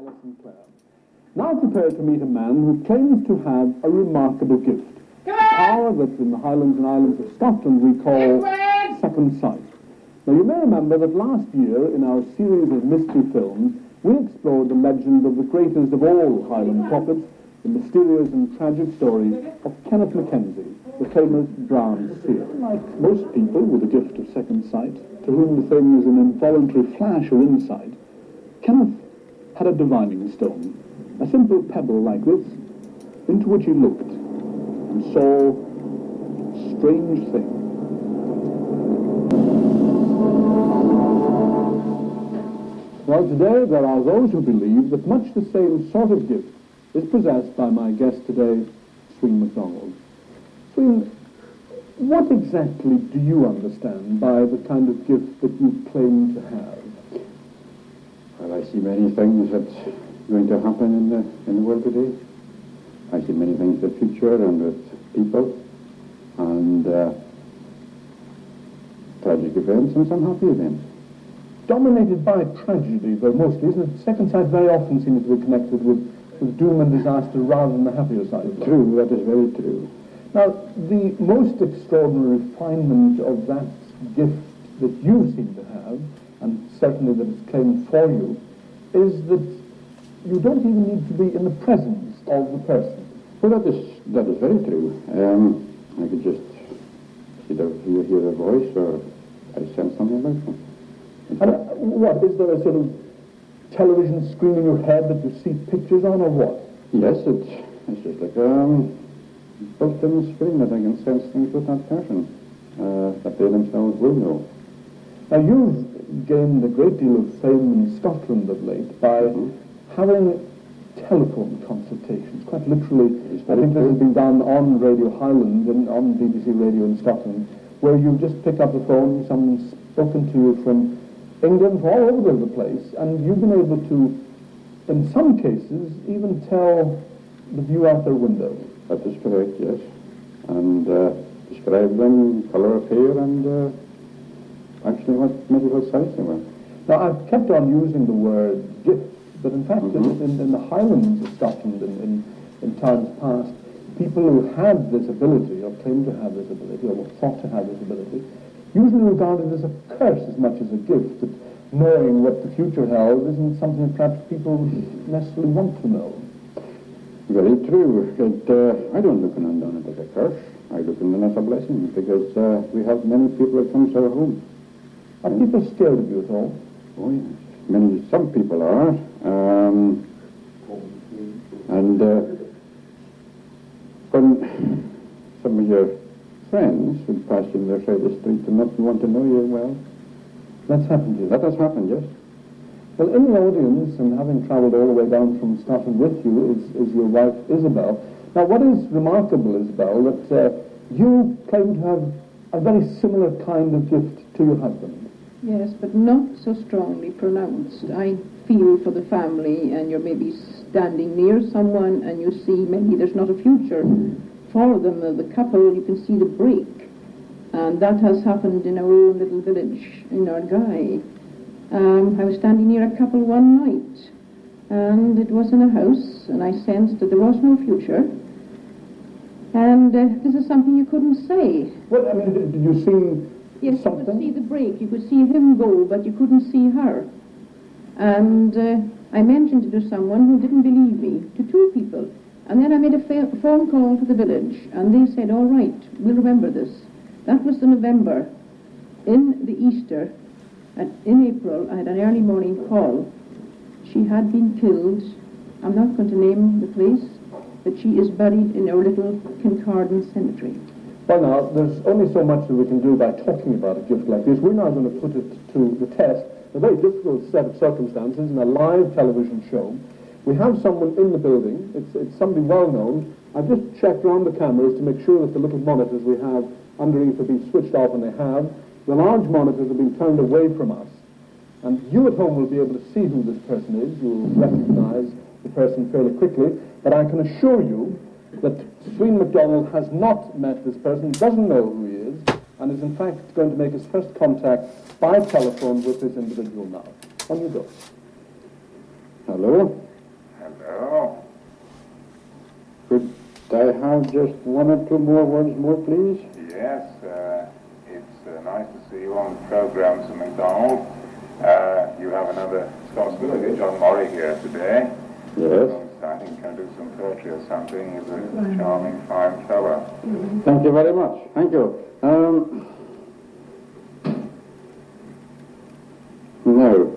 Alice and Claire. Now prepare to meet a man who claims to have a remarkable gift. Power that in the Highlands and Islands of Scotland we call second sight. Now you may remember that last year in our series of mystery films we explored the legend of the greatest of all Highland prophets, the mysterious and tragic story of Kenneth Mackenzie, the famous drowned seer. Like most people with the gift of second sight, to whom the thing is an involuntary flash or insight, Kenneth had a divining stone, a simple pebble like this, into which he looked and saw a strange thing. Well, today there are those who believe that much the same sort of gift is possessed by my guest today, Swein Macdonald. Swein, what exactly do you understand by the kind of gift that you claim to have? Well, I see many things that's going to happen in the world today. I see many things in the future and with people, and tragic events and some happy events. Dominated by tragedy, though mostly, isn't it? Second sight very often seems to be connected with doom and disaster rather than the happier side of life. True, that is very true. Now, the most extraordinary refinement of that gift that you seem to have, and certainly that is claimed for you, is that you don't even need to be in the presence of the person. Well, that is very true. I could just hear their voice, or I sense something about them. And what, is there a sort of television screen in your head that you see pictures on, or what? Yes, it's just like built-in screen that I can sense things with that person, that they themselves will know. Now, you've gained a great deal of fame in Scotland of late by having telephone consultations, quite literally. I think this has been done on Radio Highland and on BBC Radio in Scotland, where you just pick up the phone, someone's spoken to you from England, from all over the place, and you've been able to, in some cases, even tell the view out their window. That is correct, yes. And describe them, colour of hair, and actually what medical size they were. Now, I've kept on using the word gift, but in fact, in the Highlands of Scotland, in times past, people who had this ability, or claimed to have this ability, or were thought to have this ability, usually regarded as a curse as much as a gift, that knowing what the future held isn't something that perhaps people necessarily want to know. Very true. I don't look on it as a curse. I look on it as a blessing, because we have many people that come to our home. Are people scared of you at all? Oh, yes. Some people are. And when some of your friends would pass you on their side of the street and not want to know you well. That's happened to you? That has happened, yes. Well, in the audience, and having travelled all the way down from Scotland with you, is your wife, Isabelle. Now, what is remarkable, Isabelle, that you claim to have a very similar kind of gift to your husband. Yes, but not so strongly pronounced. I feel for the family, and you're maybe standing near someone, and you see maybe there's not a future for them, the couple. You can see the break, and that has happened in our own little village in Argyll. I was standing near a couple one night, and it was in a house, and I sensed that there was no future. And this is something you couldn't say. Well, I mean, did you see yes, something? you could see the break. You could see him go, but you couldn't see her. And I mentioned it to someone who didn't believe me, to two people. And then I made a phone call to the village, and they said, all right, we'll remember this. That was in November. In the Easter, and in April, I had an early morning call. She had been killed. I'm not going to name the place, but she is buried in our little Kincardine cemetery. Well, now, there's only so much that we can do by talking about a gift like this. We're now going to put it to the test, a very difficult set of circumstances in a live television show. We have someone in the building. It's somebody well-known. I've just checked around the cameras to make sure that the little monitors we have underneath have been switched off, and they have. The large monitors have been turned away from us. And you at home will be able to see who this person is. You'll recognize the person fairly quickly. But I can assure you that Swein Macdonald has not met this person, doesn't know who he is, and is in fact going to make his first contact by telephone with this individual now. On you go. Hello? I have just one or two more words more, please? Yes, it's nice to see you on the program, Sir Macdonald. You have another Scots village, John Murray, here today. Yes. I think he'll do some poetry or something. He's a charming, fine fellow. Thank you very much. Thank you. Now,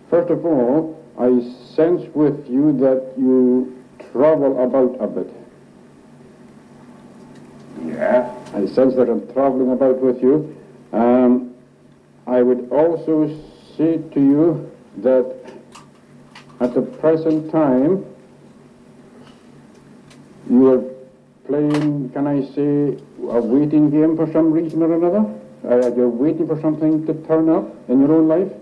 first of all, I sense with you that you travel about a bit. Yeah. I sense that I'm traveling about with you. I would also say to you that at the present time, you are playing, can I say, a waiting game for some reason or another? You're waiting for something to turn up in your own life?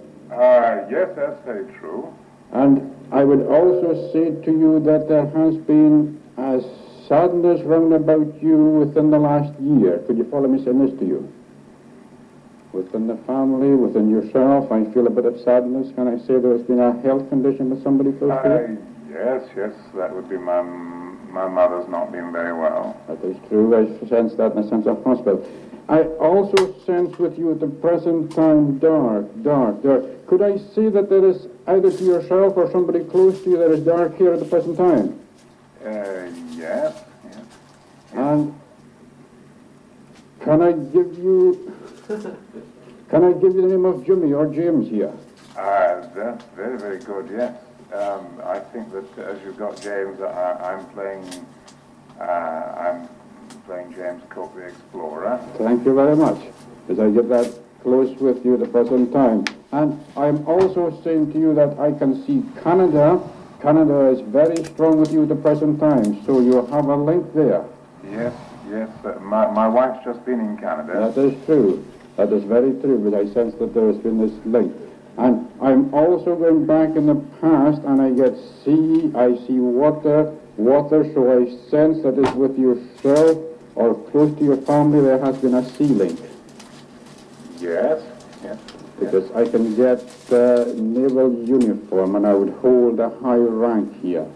Yes, that's very true. And I would also say to you that there has been a sadness round about you within the last year. Could you follow me saying this to you? Within the family, within yourself, I feel a bit of sadness. Can I say there's been a health condition with somebody close to you? Yes, that would be my mother's not been very well. That is true. I sense that in a sense of hospital. I also sense with you at the present time dark. Could I say that there is either to yourself or somebody close to you that is dark here at the present time? Yes. And can I give you the name of Jimmy or James here? That's very, very good, yes. I think that as you've got James, I'm playing James Cook, the Explorer. Thank you very much, as I get that close with you at the present time. And I'm also saying to you that I can see Canada. Canada is very strong with you at the present time, so you have a link there. Yes. My wife's just been in Canada. That is true. That is very true, but I sense that there has been this link. And I'm also going back in the past, and I get sea, I see water, so I sense that is with yourself or close to your family there has been a sea link. Yes. Because I can get naval uniform, and I would hold a high rank here.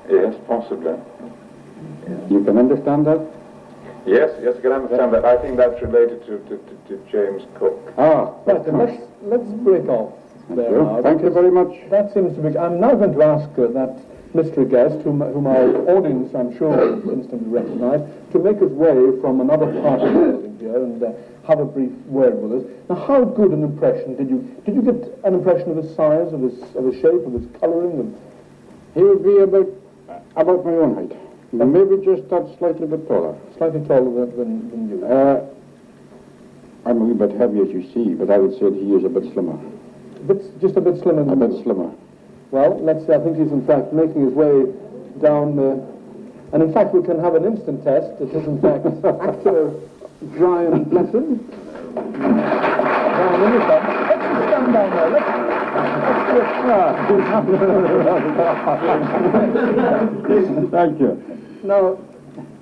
Yes, possibly. You can understand that? Yes, I can understand that. I think that's related to James Cook. Right, then let's break off there now. Thank you very much. That seems to be... I'm now going to ask that mystery guest, whom our audience, I'm sure, will instantly recognise, to make his way from another part of the building here and have a brief word with us. Now, how good an impression did you get an impression of his size, of his shape, of his colouring? He would be about my own height. Maybe just that slightly bit taller. Slightly taller than you. I'm a wee bit heavy, as you see, but I would say that he is a bit slimmer. Just a bit slimmer than you. A bit slimmer. Well, let's see. I think he's in fact making his way down and in fact we can have an instant test. It is in fact actor Brian Blessing. Down in the front. Let's stand down there. Thank you. Now,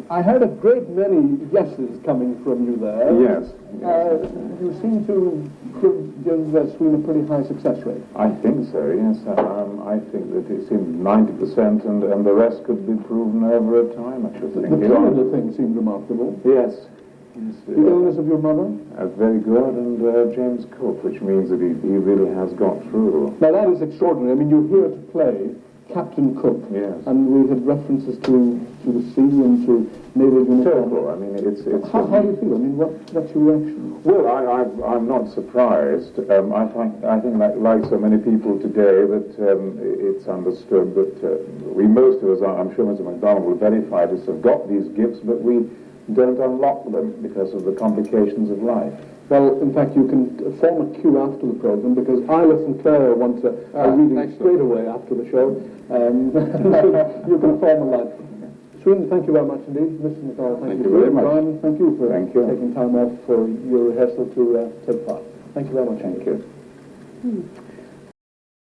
I heard a great many yeses coming from you there. Yes. You seem to give Swein a pretty high success rate. I think so, yes. I think that it seemed 90% and the rest could be proven over a time, I should think. The Canada thing seemed remarkable. Yes. The illness of your mother? Very good, and James Cook, which means that he really has got through. Now that is extraordinary. I mean, you're here to play Captain Cook. Yes. And we had references to the sea and to naval uniform. Terrible. I mean, it's How do you feel? I mean, what's your reaction? Well, I'm not surprised. I think like so many people today that it's understood that most of us, I'm sure Mr. Macdonald will verify this, have got these gifts, but we don't unlock them because of the complications of life. Well, in fact, you can form a queue after the programme because Isla and Claire want a reading straight away after the show. So you can form a line. Swein, thank you very much indeed. Mr. Macdonald, thank you very much. Brian, thank you for taking time off for your rehearsal to take part. Thank you very much. Thank you.